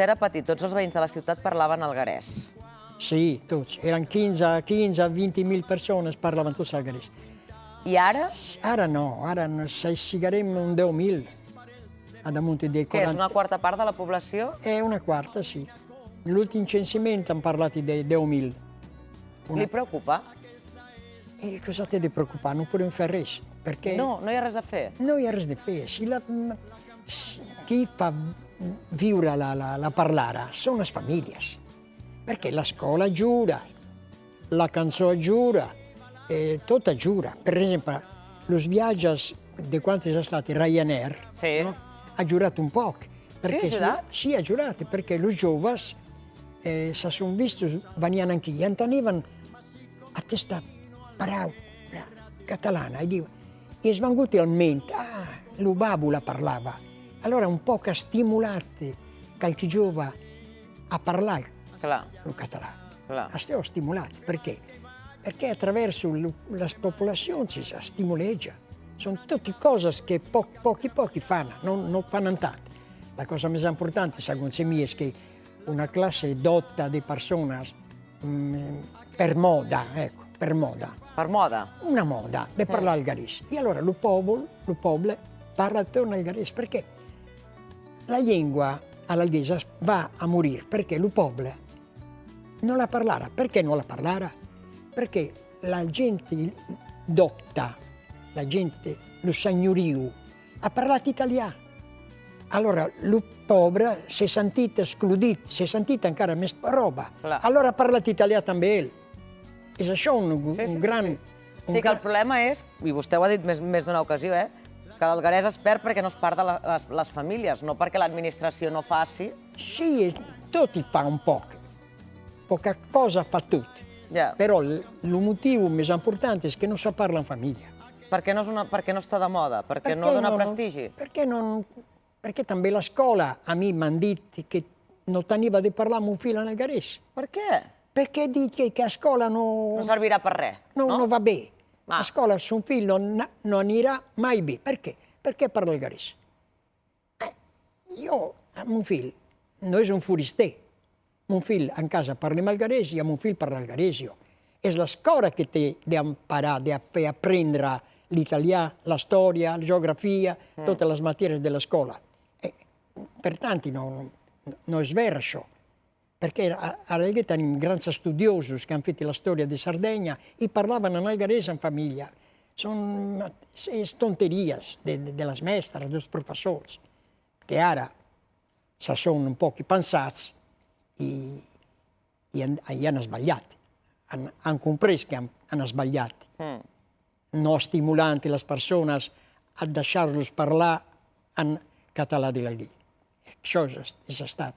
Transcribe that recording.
vostè era petit, tots els veïns de la ciutat parlaven alguerès. Sì, tutti. Erano 15-20.000 persone, parlavano tutti algaresi. I ara, Ara no, ara se sigarem un 10.000 a damunt dei què és, 40. una quarta part de la població? È una quarta, sì. L'ultimo censimento hanno parlato di 10.000. Li preocupa? E cosa te di preoccupare? Non possiamo fare res, perché No, no hi ha res a fer. non hi ha res de fer. Chi fa viure la parlare sono le famiglie, perché la scuola giura, la canzone giura, tutto giura. Per esempio, lo viaggi di quanti sono stati Ryanair, Sì. no? Ha giurato un po'. Perché ha giurato? Sì, ha giurato, perché i giovani si sono visti, venivano anche gli antonivano a questa parola catalana e svanguti al mente, lo babbo la parlava. Allora un po' che stimolati qualche giovane a parlare Clar, il catalano. clar. Stiamo stimolati, perché? Perché attraverso la popolazione si stimoleggia. Sono tutte cose che pochi fanno, non fanno tanto. La cosa più importante, secondo me, è che una classe dotta di persone per moda, ecco, per moda, Per moda? una moda di parlare algarese. E allora il popolo parla attorno algarese, perché la lingua all'alghese va a morire, perché il popolo non la parlerà. Perché non la parlerà? Perché la gente dotta, la gente, lo signorio, ha parlato italiano. Allora, il povero si è sentito escludito, si è sentito ancora més roba. Clar. Allora ha parlato italiano també ell. És això un gran... Sí, que el problema és, i vostè ho ha dit més d'una ocasió, que l'alguerès es perd perquè no es parla les famílies, no perquè l'administració no faci. Sì, tutti fa un po'. Poca cosa fa tutti. Ja. Però il motivo più importante è che non si parla in famiglia. Perquè no està de moda, perquè no dona prestigi. Perché també la scuola a me mi hanno detto che non teneva di parlare un figlio in algarese. Per què? Perché dice che a scuola No servirà per res, non va bene. Ah. A scuola suo figlio non anirà mai bene. Perché? Perché parla algarese. Io, mio figlio, noi siamo forestieri. Mio figlio in casa parla algarese e mio figlio parla algarese. È la scuola che ti deve imparare, deve apprendere l'italiano, la storia, la geografia, tutte le materie della scuola. Per tanti non è vero ciò. Perché a Algheta hanno grandi studiosi che hanno fatto la storia di Sardegna e parlavano in algarese in famiglia. Sono tonterie delle maestre, dei professori, che ora sono un po' pensati e hanno sbagliato. Hanno compreso che hanno sbagliato. Non stimolanti le persone a lasciarli parlare in català di l'Algheta. Això és estat.